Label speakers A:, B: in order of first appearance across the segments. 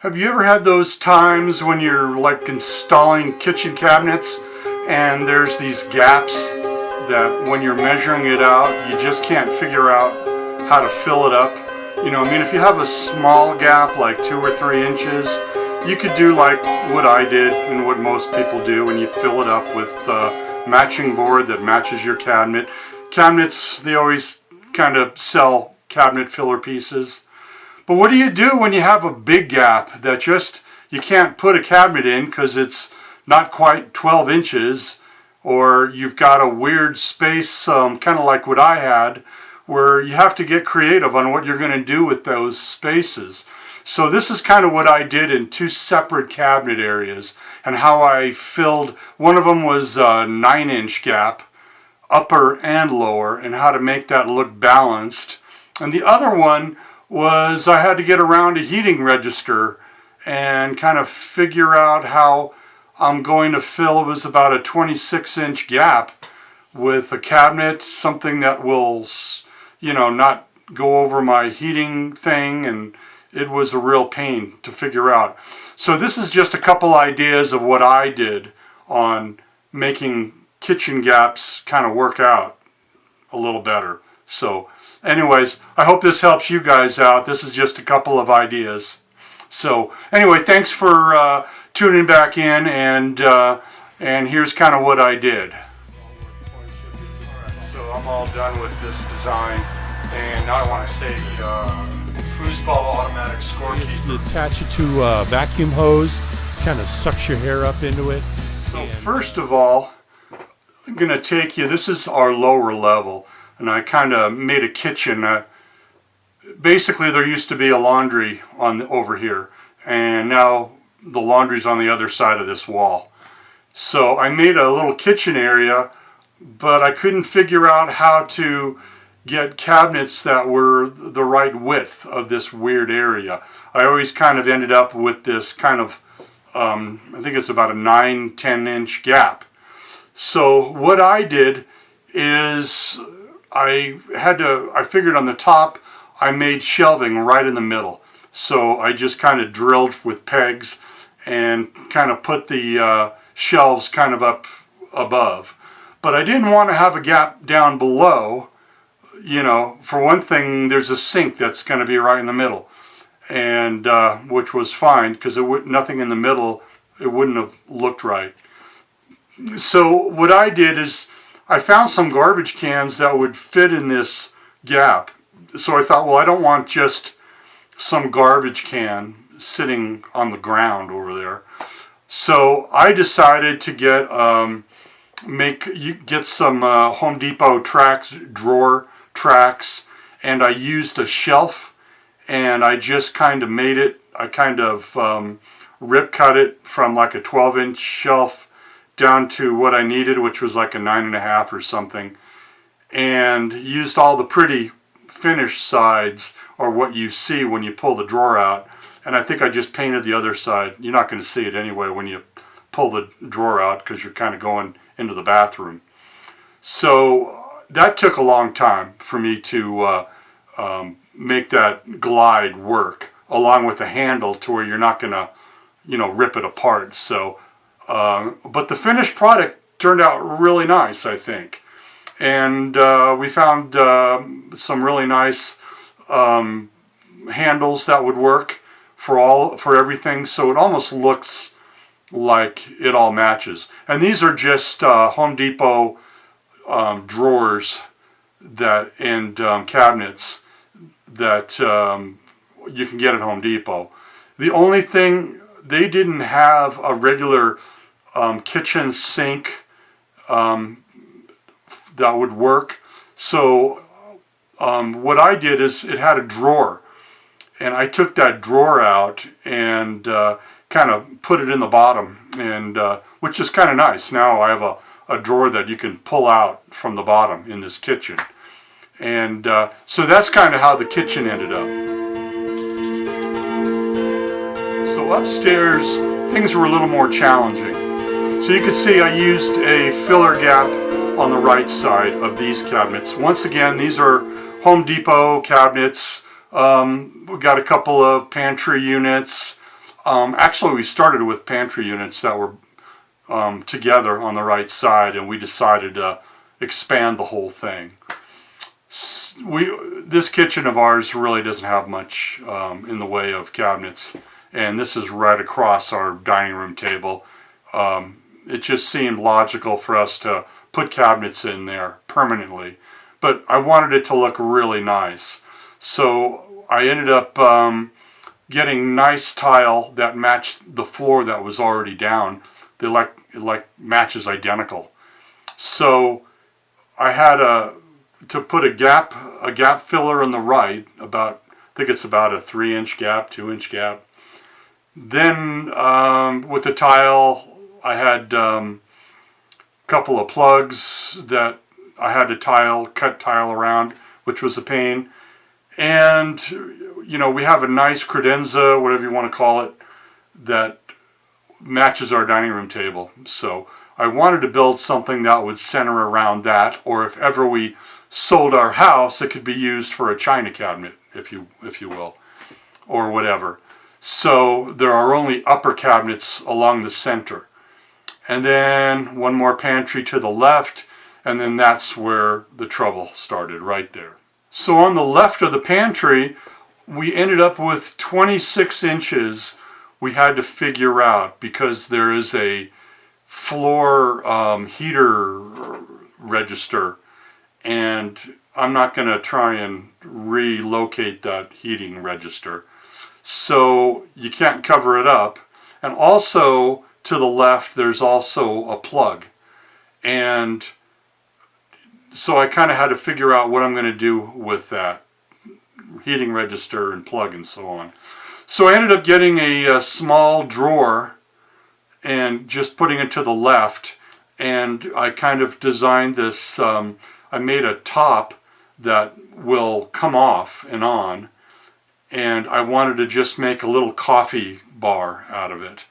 A: Have you ever had those times when you're like installing kitchen cabinets and there's these gaps that when you're measuring it out, you just can't figure out how to fill it up? If you have a small gap, like 2 or 3 inches, you could do like what I did and what most people do, and you fill it up with the matching board that matches your cabinet. Cabinets, they always kind of sell cabinet filler pieces. But what do you do when you have a big gap that just you can't put a cabinet in because it's not quite 12 inches, or you've got a weird space, kind of like what I had, where you have to get creative on what you're going to do with those spaces. So this is kind of what I did in 2 separate cabinet areas, and how I filled. One of them was a 9-inch gap, upper and lower, and how to make that look balanced. And the other one was I had to get around a heating register and kind of figure out how I'm going to fill. It was about a 26-inch gap with a cabinet, something that will, not go over my heating thing, and it was a real pain to figure out. So this is just a couple ideas of what I did on making kitchen gaps kind of work out a little better. So anyways, I hope this helps you guys out. This is just a couple of ideas. So anyway, thanks for tuning back in, and here's kind of what I did. So I'm all done with this design, and now I want to say foosball automatic scorekeeper.
B: You attach it to a vacuum hose, kind of sucks your hair up into it.
A: So first of all, I'm going to take you, this is our lower level, and I kind of made a kitchen. Basically, there used to be a laundry over here, and now the laundry's on the other side of this wall. So I made a little kitchen area, but I couldn't figure out how to get cabinets that were the right width of this weird area. I always kind of ended up with this kind of, I think it's about a 9-10 inch gap. So what I did is I figured on the top, I made shelving right in the middle. So I just kind of drilled with pegs and kind of put the shelves kind of up above. But I didn't want to have a gap down below. For one thing, there's a sink that's going to be right in the middle, and which was fine because nothing in the middle, it wouldn't have looked right. So what I did is I found some garbage cans that would fit in this gap. So I thought, well, I don't want just some garbage can sitting on the ground over there. So I decided to get some Home Depot drawer tracks, and I used a shelf, and I just kind of made it. I kind of rip cut it from like a 12-inch shelf down to what I needed, which was like a 9.5 or something, and used all the pretty finished sides, or what you see when you pull the drawer out. And I think I just painted the other side. You're not going to see it anyway when you pull the drawer out because you're kind of going into the bathroom. So that took a long time for me to make that glide work, along with the handle to where you're not going to, rip it apart. So, but the finished product turned out really nice, I think. And we found some really nice handles that would work for everything. So it almost looks like it all matches. And these are just Home Depot drawers and cabinets that you can get at Home Depot. The only thing, they didn't have a regular kitchen sink that would work. So what I did is it had a drawer, and I took that drawer out and kind of put it in the bottom, and which is kind of nice. Now I have a drawer that you can pull out from the bottom in this kitchen. And so that's kind of how the kitchen ended up. So upstairs, things were a little more challenging. So you can see I used a filler gap on the right side of these cabinets. Once again, these are Home Depot cabinets. We've got a couple of pantry units, Actually, we started with pantry units that were together on the right side, and we decided to expand the whole thing. This kitchen of ours really doesn't have much in the way of cabinets, and this is right across our dining room table. It just seemed logical for us to put cabinets in there permanently, but I wanted it to look really nice. So I ended up getting nice tile that matched the floor that was already down. It matches identical. So I had to put a gap filler on the right, I think it's about a 3-inch gap, 2-inch gap. Then with the tile, I had a couple of plugs that I had to cut tile around, which was a pain. And we have a nice credenza, whatever you want to call it, that matches our dining room table. So I wanted to build something that would center around that, or if ever we sold our house, it could be used for a china cabinet, if you will, or whatever. So there are only upper cabinets along the center, and then one more pantry to the left, and then that's where the trouble started, right there. So on the left of the pantry, we ended up with 26 inches we had to figure out, because there is a floor heater register, and I'm not going to try and relocate that heating register. So you can't cover it up. And also to the left, there's also a plug. And so I kind of had to figure out what I'm going to do with that heating register and plug and so on. So I ended up getting a small drawer and just putting it to the left, and I kind of designed this, I made a top that will come off and on, and I wanted to just make a little coffee bar out of it.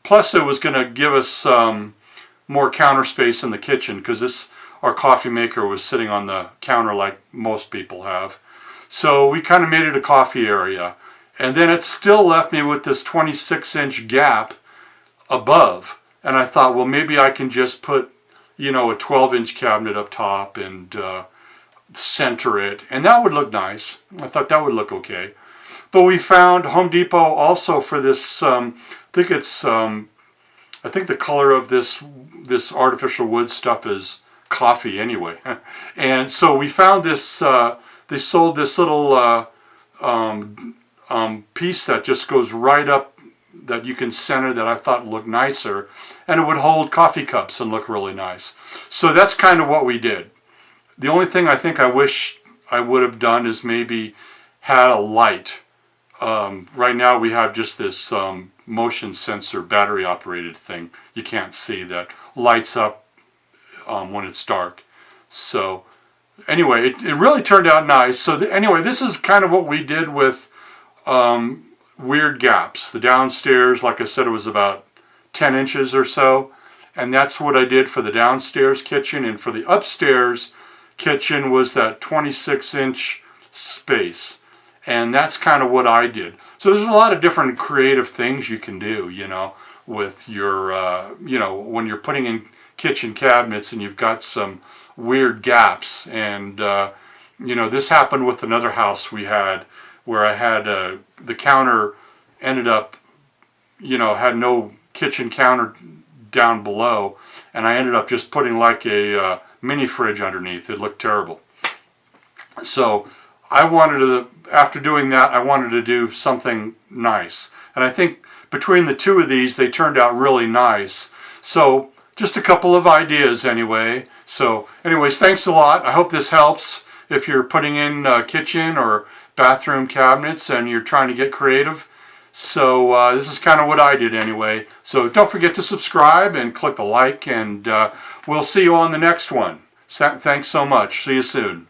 A: Plus it was going to give us more counter space in the kitchen, because our coffee maker was sitting on the counter like most people have. So we kind of made it a coffee area. And then it still left me with this 26-inch gap above. And I thought, well, maybe I can just put, a 12-inch cabinet up top and center it. And that would look nice. I thought that would look okay. But we found Home Depot also for this, I think the color of this artificial wood stuff is coffee anyway. And so we found this, they sold this little piece that just goes right up, that you can center, that I thought looked nicer, and it would hold coffee cups and look really nice. So that's kind of what we did. The only thing I think I wish I would have done is maybe had a light. Right now we have just this motion sensor battery operated thing you can't see that lights up when it's dark. So anyway, it really turned out nice. So anyway, this is kind of what we did with weird gaps. The downstairs, like I said, it was about 10 inches or so, and that's what I did for the downstairs kitchen. And for the upstairs kitchen was that 26-inch space, and that's kind of what I did. So there's a lot of different creative things you can do, with your, when you're putting in kitchen cabinets and you've got some weird gaps. And this happened with another house we had, where I had the counter ended up, had no kitchen counter down below, and I ended up just putting like a mini fridge underneath. It looked terrible. So after doing that, I wanted to do something nice. And I think between the two of these, they turned out really nice. So just a couple of ideas anyway. So anyways, thanks a lot. I hope this helps if you're putting in kitchen or bathroom cabinets and you're trying to get creative. So this is kind of what I did anyway. So don't forget to subscribe and click the like, and we'll see you on the next one. Thanks so much. See you soon.